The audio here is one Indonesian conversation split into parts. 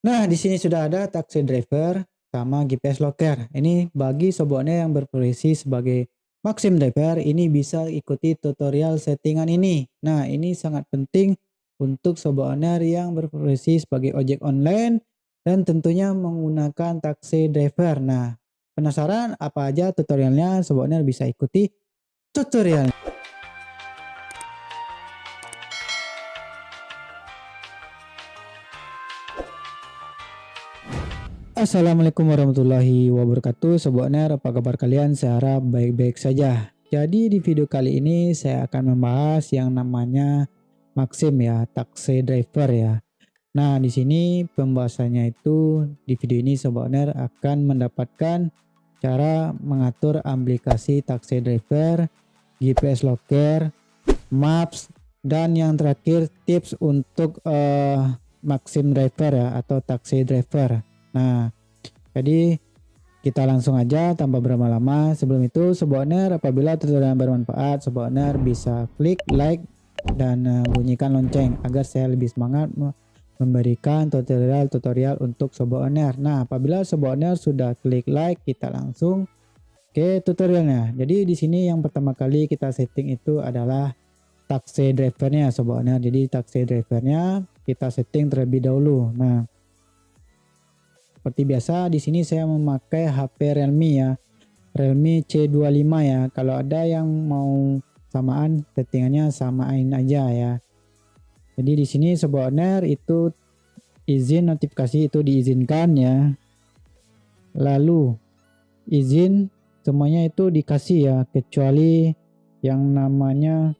Nah, di sini sudah ada taxi driver sama GPS locker. Ini bagi sobatnya yang berprofesi sebagai Maxim driver, ini bisa ikuti tutorial settingan ini. Nah, ini sangat penting untuk sobat owner yang berprofesi sebagai ojek online dan tentunya menggunakan taxi driver. Nah, penasaran apa aja tutorialnya? Sobat owner bisa ikuti tutorial. Assalamualaikum warahmatullahi wabarakatuh. Sobat owner, apa kabar kalian? Saya harap baik-baik saja. Jadi di video kali ini saya akan membahas yang namanya Maxim ya, taxi driver ya. Nah, di sini pembahasannya itu di video ini sobat owner akan mendapatkan cara mengatur aplikasi taxi driver, GPS locker, maps, dan yang terakhir tips untuk Maxim driver ya atau taxi driver. Nah, jadi kita langsung aja tanpa berlama-lama. Sebelum itu, sobat owner, apabila tutorial bermanfaat, sobat owner bisa klik like dan bunyikan lonceng agar saya lebih semangat memberikan tutorial-tutorial untuk sobat owner. Nah, apabila sobat owner sudah klik like, kita langsung ke tutorialnya. Jadi di sini yang pertama kali kita setting itu adalah taxi drivernya, sobat owner. Jadi taxi drivernya kita setting terlebih dahulu. Nah, seperti biasa di sini saya memakai HP Realme ya. Realme C25 ya. Kalau ada yang mau samaan settingannya samain aja ya. Jadi di sini sobat owner itu izin notifikasi itu diizinkan ya. Lalu izin semuanya itu dikasih ya, kecuali yang namanya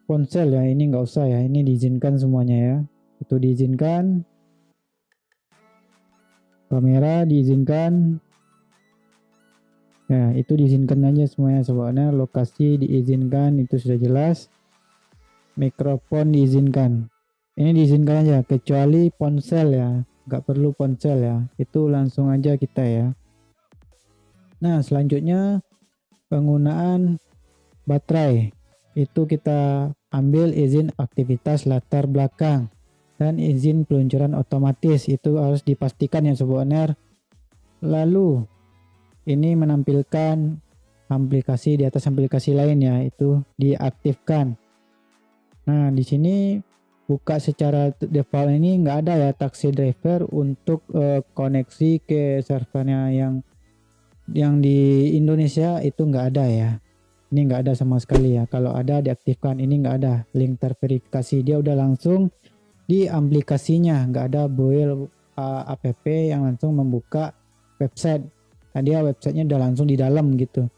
ponsel ya, ini nggak usah ya, ini diizinkan semuanya ya. Itu diizinkan. Kamera diizinkan. Ya, itu diizinkan aja semuanya sobat owner. Lokasi diizinkan, itu sudah jelas. Mikrofon diizinkan. Ini diizinkan aja, kecuali ponsel ya. Nggak perlu ponsel ya. Itu langsung aja kita ya. Nah, selanjutnya penggunaan baterai. Itu kita ambil izin aktivitas latar belakang dan izin peluncuran otomatis. Itu harus dipastikan ya sobat owner. Lalu ini menampilkan aplikasi di atas aplikasi lain ya, itu diaktifkan. Nah, di sini buka secara default ini nggak ada ya taxi driver untuk koneksi ke servernya yang di Indonesia itu nggak ada ya. Ini nggak ada sama sekali ya. Kalau ada diaktifkan, ini nggak ada link terverifikasi. Dia udah langsung di aplikasinya, nggak ada build app yang langsung membuka website. Nah, dia websitenya udah langsung di dalam gitu.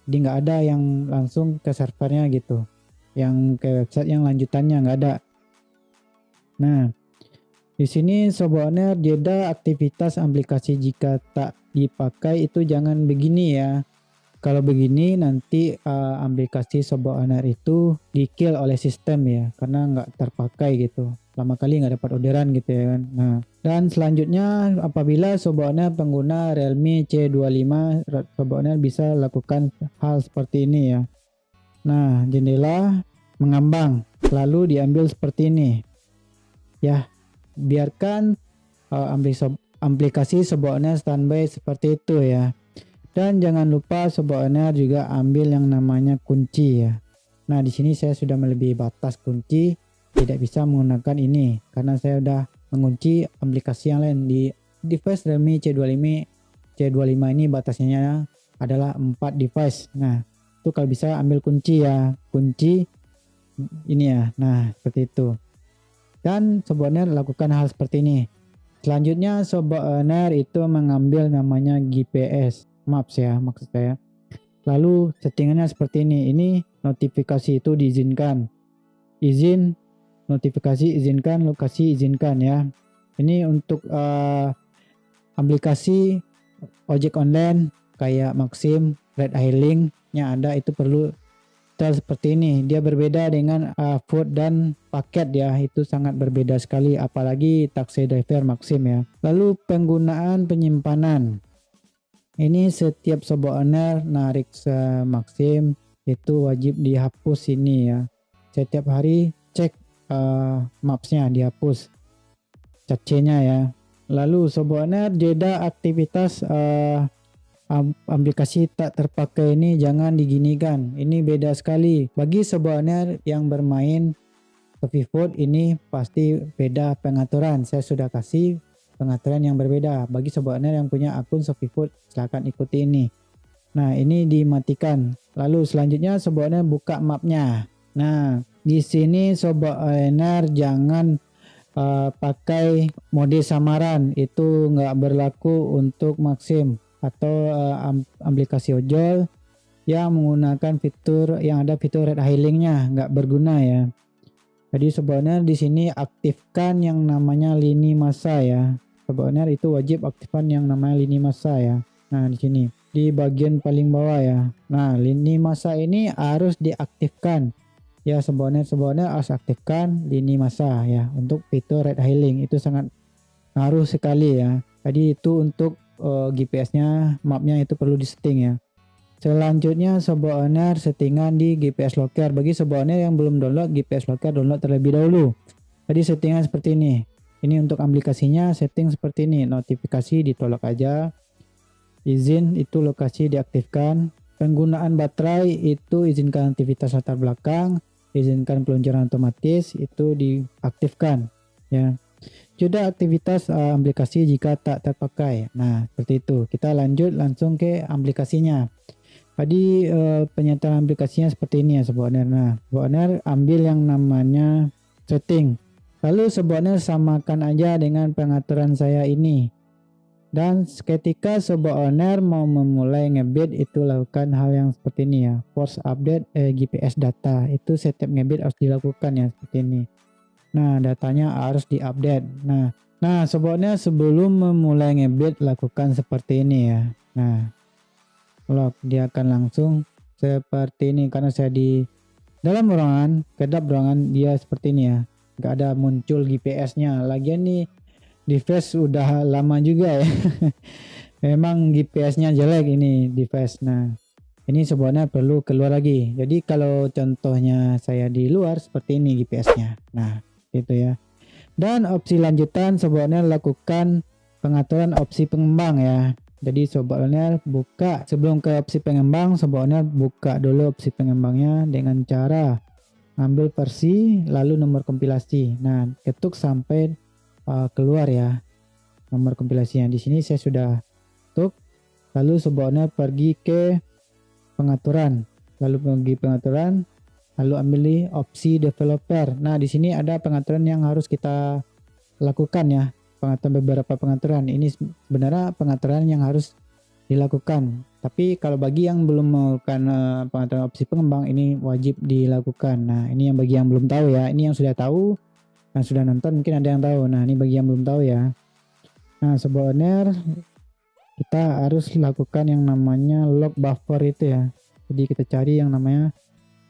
Jadi nggak ada yang langsung ke servernya gitu. Yang ke website yang lanjutannya nggak ada. Nah, di sini sobat owner jeda aktivitas aplikasi jika tak dipakai itu jangan begini ya. Kalau begini nanti aplikasi sobat owner itu di-kill oleh sistem ya, karena nggak terpakai gitu. Lama kali nggak dapat orderan gitu ya kan. Nah, dan selanjutnya apabila sobat owner pengguna Realme C25, sobat owner bisa lakukan hal seperti ini ya. Nah, jendela mengambang lalu diambil seperti ini ya. Biarkan aplikasi sobat owner standby seperti itu ya. Dan jangan lupa sobat owner juga ambil yang namanya kunci ya. Nah, di sini saya sudah melebihi batas kunci, tidak bisa menggunakan ini karena saya sudah mengunci aplikasi yang lain di device Realme C25 ini batasnya adalah 4 device. Nah, itu kalau bisa ambil kunci ya, kunci ini ya. Nah, seperti itu. Dan sobat owner lakukan hal seperti ini. Selanjutnya sobat owner itu mengambil namanya GPS Maps ya, maksud saya. Lalu settingannya seperti ini. Ini notifikasi itu diizinkan. Izin notifikasi izinkan, lokasi izinkan ya. Ini untuk aplikasi ojek online kayak Maxim, Red Hailing-nya ada, itu perlu seperti ini. Dia berbeda dengan food dan paket ya, itu sangat berbeda sekali, apalagi taxi driver Maxim ya. Lalu penggunaan penyimpanan. Ini setiap sobat owner narik Maxim itu wajib dihapus ini ya. Setiap hari cek mapsnya dihapus. cat C-nya ya. Lalu Sobat Owner, jeda aktivitas aplikasi tak terpakai ini jangan diginikan. Ini beda sekali. Bagi Sobat Owner yang bermain SofiFood ini pasti beda pengaturan. Saya sudah kasih pengaturan yang berbeda. Bagi Sobat Owner yang punya akun SofiFood, silakan ikuti ini. Nah, ini dimatikan. Lalu selanjutnya Sobat Owner buka mapnya. Nah, di sini Sobat Owner jangan pakai mode samaran, itu nggak berlaku untuk Maxim atau aplikasi ojol yang menggunakan fitur yang ada fitur red heilingnya, nggak berguna ya. Jadi sebenarnya di sini aktifkan yang namanya lini masa ya. Sebenarnya itu wajib aktifkan yang namanya lini masa ya. Nah di sini di bagian paling bawah ya. Nah lini masa ini harus diaktifkan. Ya sebenarnya harus aktifkan lini masa ya untuk fitur red hailing, itu sangat ngaruh sekali ya. Jadi itu untuk GPS-nya, mapnya itu perlu disetting ya. Selanjutnya Sobat Owner settingan di GPS Locker. Bagi Sobat Owner yang belum download GPS Locker, download terlebih dahulu. Jadi settingan seperti ini. Ini untuk aplikasinya setting seperti ini. Notifikasi ditolak aja. Izin itu lokasi diaktifkan. Penggunaan baterai itu izinkan aktivitas latar belakang. Izinkan peluncuran otomatis itu diaktifkan ya. Jeda aktivitas aplikasi jika tak terpakai. Nah seperti itu. Kita lanjut langsung ke aplikasinya. Tadi penyertaan aplikasinya seperti ini ya Sobat Owner. Nah Sobat Owner ambil yang namanya setting, lalu Sobat Owner samakan aja dengan pengaturan saya ini. Dan ketika Sobat Owner mau memulai ngebit, itu lakukan hal yang seperti ini ya. Force update GPS data, itu setiap ngebit harus dilakukan ya seperti ini. Nah datanya harus diupdate. Nah Sobat Owner sebelum memulai ngebit lakukan seperti ini ya. Nah lock, dia akan langsung seperti ini karena saya di dalam ruangan, kedap ruangan dia seperti ini ya. Gak ada muncul GPS-nya. Lagian nih device udah lama juga ya. Memang GPS-nya jelek ini device. Nah ini sebenarnya perlu keluar lagi. Jadi kalau contohnya saya di luar seperti ini GPS-nya. Nah itu ya. Dan opsi lanjutan sebenarnya lakukan pengaturan opsi pengembang ya. Jadi Sobat Owner buka, sebelum ke opsi pengembang, Sobat Owner buka dulu opsi pengembangnya dengan cara ambil versi lalu nomor kompilasi. Nah ketuk sampai keluar ya nomor kompilasinya. Di sini saya sudah ketuk. Lalu Sobat Owner pergi ke pengaturan, lalu ambil opsi developer. Nah di sini ada pengaturan yang harus kita lakukan ya. Beberapa pengaturan ini sebenarnya pengaturan yang harus dilakukan, tapi kalau bagi yang belum melakukan pengaturan opsi pengembang ini wajib dilakukan. Nah ini yang bagi yang belum tahu ya. Ini yang sudah tahu, yang sudah nonton mungkin ada yang tahu. Nah ini bagi yang belum tahu ya. Nah Sobat Owner, kita harus lakukan yang namanya log buffer itu ya. Jadi kita cari yang namanya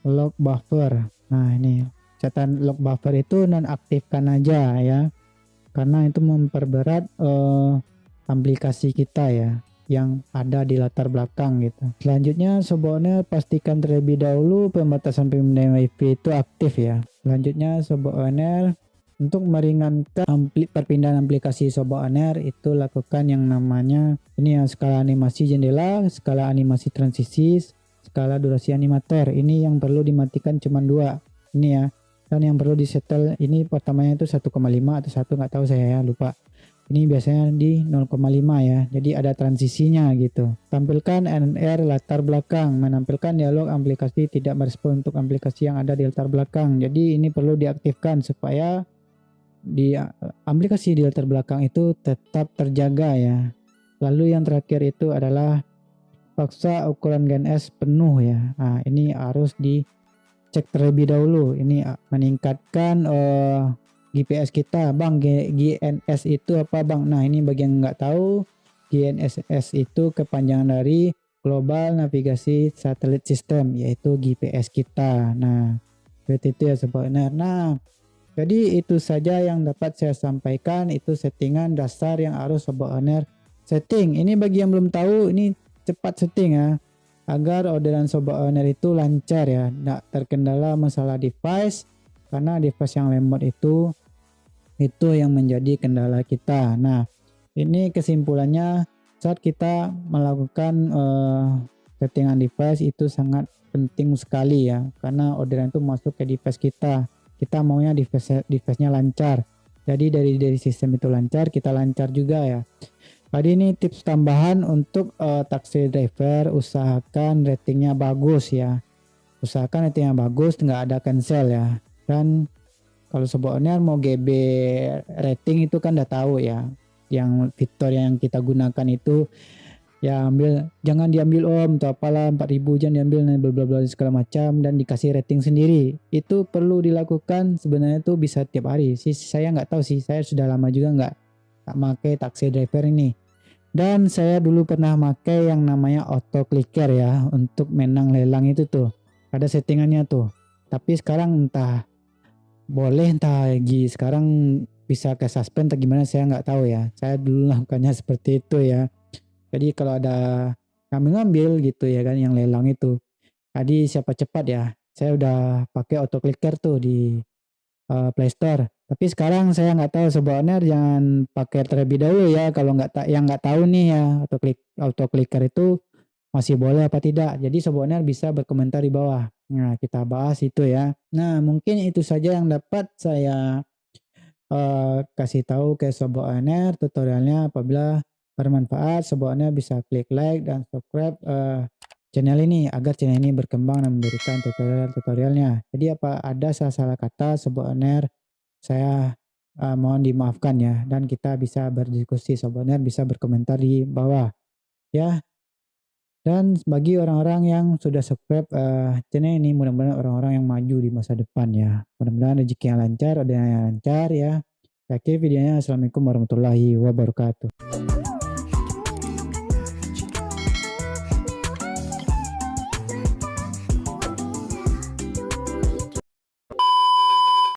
log buffer. Nah ini catatan log buffer itu nonaktifkan aja ya, karena itu memperberat aplikasi kita ya yang ada di latar belakang gitu. Selanjutnya Sobat Owner pastikan terlebih dahulu pembatasan pemindahan WiFi itu aktif ya. Selanjutnya Sobat Owner untuk meringankan perpindahan aplikasi Sobat Owner itu lakukan yang namanya ini ya, skala animasi jendela, skala animasi transisi, skala durasi animator. Ini yang perlu dimatikan cuma 2 ini ya. Dan yang perlu disetel ini pertamanya itu 1,5 atau 1 nggak tahu saya ya, lupa. Ini biasanya di 0,5 ya. Jadi ada transisinya gitu. Tampilkan NR latar belakang, menampilkan dialog aplikasi tidak merespon untuk aplikasi yang ada di latar belakang. Jadi ini perlu diaktifkan supaya di aplikasi di latar belakang itu tetap terjaga ya. Lalu yang terakhir itu adalah paksa ukuran GNS penuh ya. Nah ini harus cek terlebih dahulu. Ini meningkatkan GPS kita. Bang, GNS itu apa Bang? Nah ini bagi yang nggak tahu, GNSS itu kepanjangan dari Global Navigasi Satellite System, yaitu GPS kita. Nah seperti itu ya Sobat Owner. Nah jadi itu saja yang dapat saya sampaikan. Itu settingan dasar yang harus Sobat Owner setting. Ini bagi yang belum tahu, ini cepat setting ya, agar orderan Sobat Owner itu lancar ya, tidak terkendala masalah device, karena device yang lemot itu Itu yang menjadi kendala kita. Nah, ini kesimpulannya saat kita melakukan settingan device itu sangat penting sekali ya, karena orderan itu masuk ke device kita. Kita maunya device-nya lancar. Jadi dari sistem itu lancar, kita lancar juga ya. Tadi ini tips tambahan untuk taxi driver, usahakan ratingnya bagus ya. Usahakan ratingnya bagus, nggak ada cancel ya. Dan kalau sebenarnya mau GB rating itu kan udah tahu ya. Yang fitur yang kita gunakan itu ya jangan diambil om atau apalah 4.000 jangan diambil bla bla bla segala macam dan dikasih rating sendiri. Itu perlu dilakukan sebenarnya itu bisa tiap hari. Saya nggak tahu sih, saya sudah lama juga nggak pakai taxi driver ini. Dan saya dulu pernah pakai yang namanya auto clicker ya untuk menang lelang itu tuh. Ada settingannya tuh. Tapi sekarang entah boleh entah lagi sekarang bisa ke suspend atau gimana saya nggak tahu ya. Saya dulu lakukannya seperti itu ya. Jadi kalau ada ngambil gitu ya kan yang lelang itu. Tadi siapa cepat ya. Saya udah pakai auto clicker tuh di Play Store. Tapi sekarang saya nggak tahu sebenarnya jangan pakai terlebih dahulu ya kalau yang nggak tahu nih ya auto clicker itu masih boleh apa tidak. Jadi sebenarnya bisa berkomentar di bawah. Nah kita bahas itu ya. Nah mungkin itu saja yang dapat saya kasih tahu ke Sobat ONR tutorialnya. Apabila bermanfaat, Sobat ONR bisa klik like dan subscribe channel ini agar channel ini berkembang dan memberikan tutorial-tutorialnya. Jadi apa ada salah-salah kata Sobat ONR, saya mohon dimaafkan ya, dan kita bisa berdiskusi. Sobat ONR bisa berkomentar di bawah ya. Dan bagi orang-orang yang sudah subscribe channel ini, mudah-mudahan orang-orang yang maju di masa depan ya. Mudah-mudahan rezeki yang lancar, ada yang lancar ya. Oke videonya. Assalamualaikum warahmatullahi wabarakatuh.